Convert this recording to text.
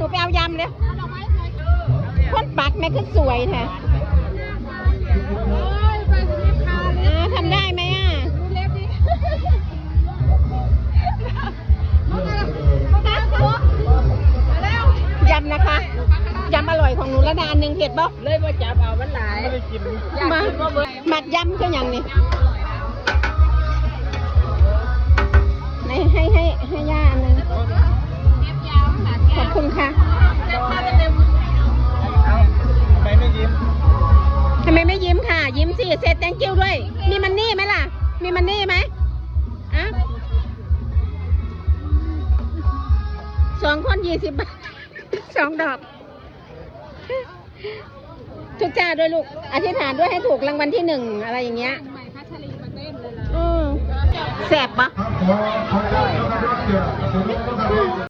หนูไปเอายำเลยคนปักแม่ก็สวยแท้ทำได้ไหมอ่ะยำนะคะยำอร่อยของหนูระดาหนึ่งเผ็ดบ่เลยมาจับเอามันหลายมาหมัดยำก็อย่างนี้ให้ย่าอันนึงขอบคุณค่ะทำไมไม่ยิ้มค่ะยิ้มสิเสร็จ thank you ด้วยมีมันนี่ไหมล่ะมีมันนี่ไหมอ่ะ2 คน20 บาท2 ดอกทุกจ้าด้วยลูกอธิษฐานด้วยให้ถูกรางวัลที่1อะไรอย่างเงี้ยแสบปะ